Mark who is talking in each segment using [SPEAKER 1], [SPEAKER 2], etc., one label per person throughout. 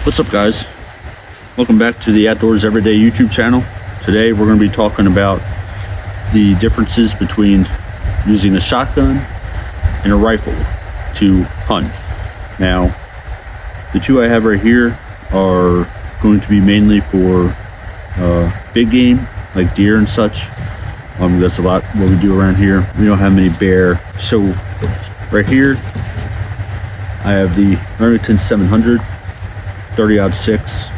[SPEAKER 1] What's up, guys? Welcome back to the Outdoors Everyday YouTube channel. Today we're going to be talking about the differences between using a shotgun and a rifle to hunt. Now, the two I have right here are going to be mainly for big game like deer and such. That's a lot what we do around here. We don't have many bear. So right here I have the Remington 700 30-06.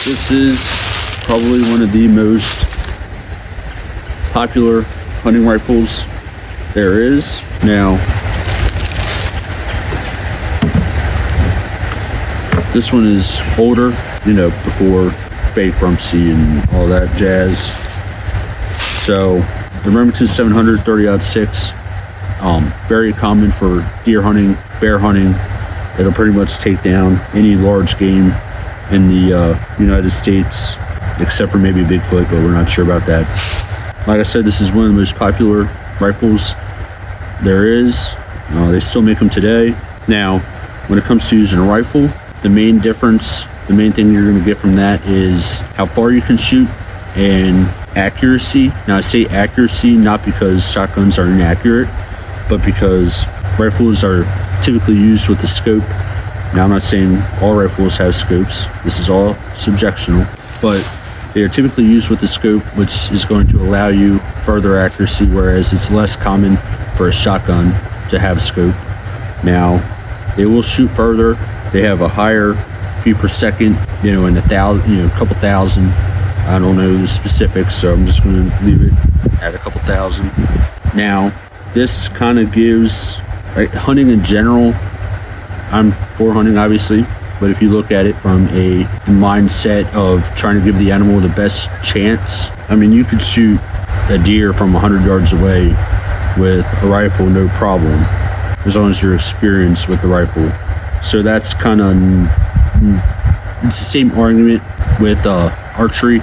[SPEAKER 1] This is probably one of the most popular hunting rifles there is. Now, this one is older, before bankruptcy and all that jazz. So the Remington 700 30-06, very common for deer hunting, bear hunting. It'll pretty much take down any large game in the United States, except for maybe Bigfoot, but we're not sure about that. Like I said, this is one of the most popular rifles there is. They still make them today. Now, when it comes to using a rifle, the main difference, the main thing you're going to get from that is how far you can shoot and accuracy. Now, I say accuracy not because shotguns are inaccurate, but because rifles are typically used with the scope. Now, I'm not saying all rifles have scopes. This is all subjectional, but they are typically used with the scope, which is going to allow you further accuracy, whereas it's less common for a shotgun to have a scope. Now, they will shoot further. They have a higher feet per second, in a couple thousand. I don't know the specifics, so I'm just going to leave it at a couple thousand. Now, this kind of gives, hunting in general, I'm for hunting, obviously, but if you look at it from a mindset of trying to give the animal the best chance, you could shoot a deer from 100 yards away with a rifle, no problem, as long as you're experienced with the rifle. So that's kind of, it's the same argument with archery,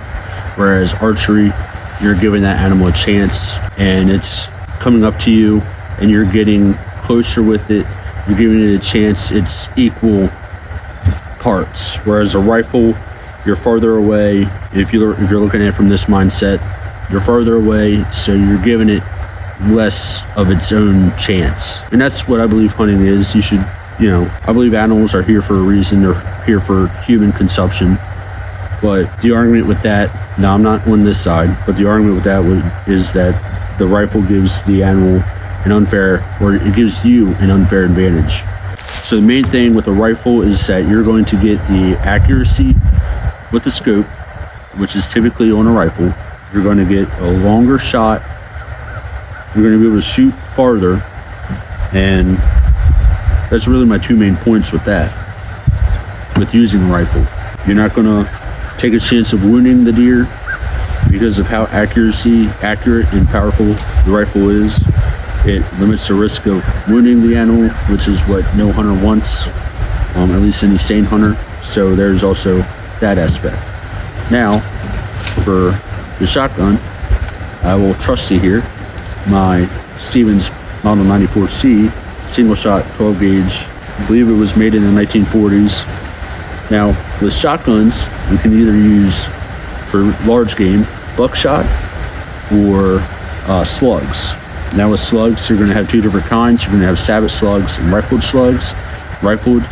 [SPEAKER 1] whereas archery, you're giving that animal a chance, and it's coming up to you, and you're getting closer with it. You're giving it a chance. It's equal parts. Whereas a rifle, you're farther away. If you're looking at it from this mindset, you're farther away, so you're giving it less of its own chance. And that's what I believe hunting is. You should, I believe animals are here for a reason. They're here for human consumption. But the argument with that, now I'm not on this side, but the argument with that is that the rifle gives the animal an unfair, or it gives you an unfair advantage. So the main thing with a rifle is that you're going to get the accuracy with the scope, which is typically on a rifle. You're going to get a longer shot. You're going to be able to shoot farther, and that's really my two main points with that. With using a rifle, you're not going to take a chance of wounding the deer because of how accurate and powerful the rifle is. It limits the risk of wounding the animal, which is what no hunter wants, at least any sane hunter. So there's also that aspect. Now, for the shotgun, I will trust you here. My Stevens Model 94C, single shot 12 gauge. I believe it was made in the 1940s. Now, with shotguns, you can either use for large game buckshot or slugs. Now with slugs, you're going to have two different kinds. You're going to have sabot slugs and rifled slugs. Rifled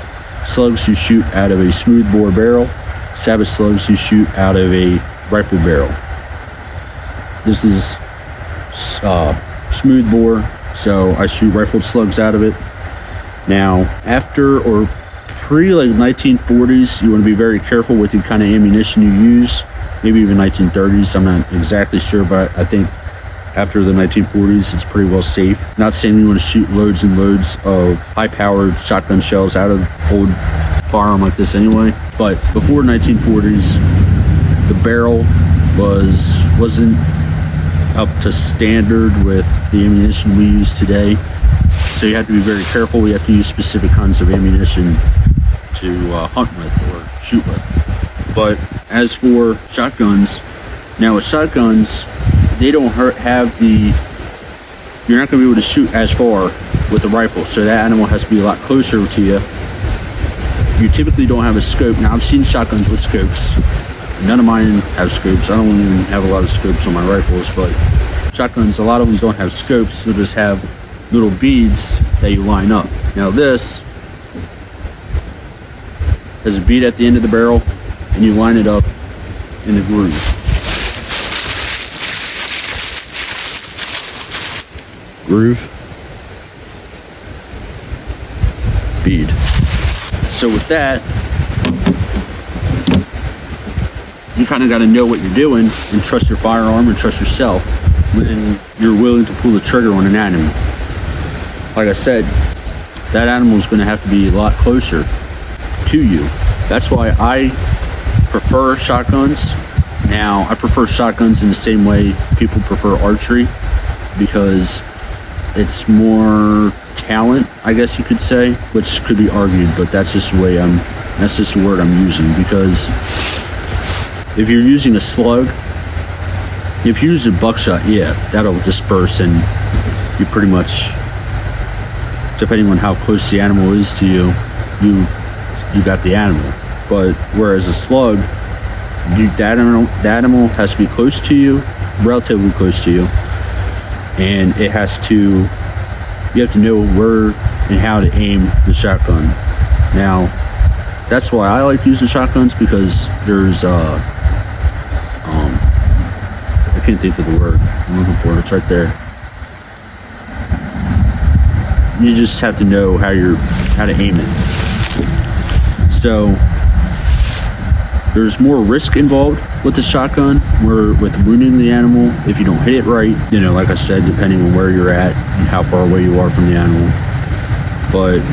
[SPEAKER 1] slugs you shoot out of a smooth bore barrel. Sabot slugs you shoot out of a rifle barrel. This is smooth bore, so I shoot rifled slugs out of it. Now, after or pre-1940s, you want to be very careful with the kind of ammunition you use. Maybe even 1930s, I'm not exactly sure, but I think after the 1940s, it's pretty well safe. Not saying you want to shoot loads and loads of high-powered shotgun shells out of old firearm like this anyway, but before 1940s, the barrel wasn't up to standard with the ammunition we use today. So you have to be very careful. We have to use specific kinds of ammunition to hunt with or shoot with. But as for shotguns, now with shotguns, they don't have the, you're not going to be able to shoot as far with a rifle. So that animal has to be a lot closer to you. You typically don't have a scope. Now I've seen shotguns with scopes. None of mine have scopes. I don't even have a lot of scopes on my rifles, but shotguns, a lot of them don't have scopes. They'll just have little beads that you line up. Now this has a bead at the end of the barrel, and you line it up in the groove. Groove. Bead. So with that, you kind of got to know what you're doing and trust your firearm and trust yourself when you're willing to pull the trigger on an animal. Like I said, that animal is going to have to be a lot closer to you. That's why I prefer shotguns. Now, I prefer shotguns in the same way people prefer archery, because it's more talent, I guess you could say, which could be argued, but that's just the way that's just the word I'm using. Because if you're using a slug, if you use a buckshot, yeah, that'll disperse and you pretty much, depending on how close the animal is to you, you got the animal. But whereas a slug, that animal has to be close to you, relatively close to you, and it has to, you have to know where and how to aim the shotgun. Now, that's why I like using shotguns, because there's I can't think of the word I'm looking for. It's right there. You just have to know how to aim it. So there's more risk involved with the shotgun, where with wounding the animal if you don't hit it right. Like I said, depending on where you're at and how far away you are from the animal. But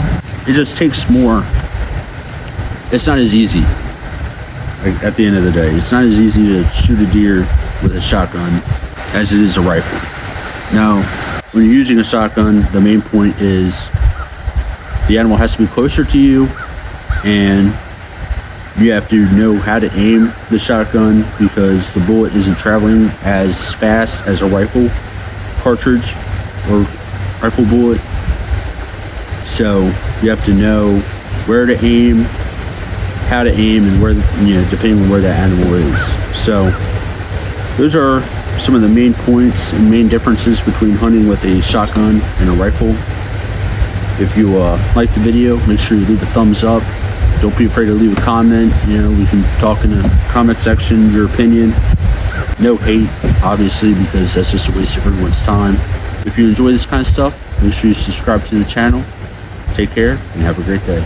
[SPEAKER 1] it just takes more. It's not as easy. Like, at the end of the day, it's not as easy to shoot a deer with a shotgun as it is a rifle. Now, when you're using a shotgun, the main point is the animal has to be closer to you, and you have to know how to aim the shotgun, because the bullet isn't traveling as fast as a rifle cartridge or rifle bullet. So you have to know where to aim, how to aim, and where, depending on where that animal is. So those are some of the main points and main differences between hunting with a shotgun and a rifle. If you like the video, make sure you leave a thumbs up. Don't be afraid to leave a comment. We can talk in the comment section, your opinion. No hate, obviously, because that's just a waste of everyone's time. If you enjoy this kind of stuff, make sure you subscribe to the channel. Take care and have a great day.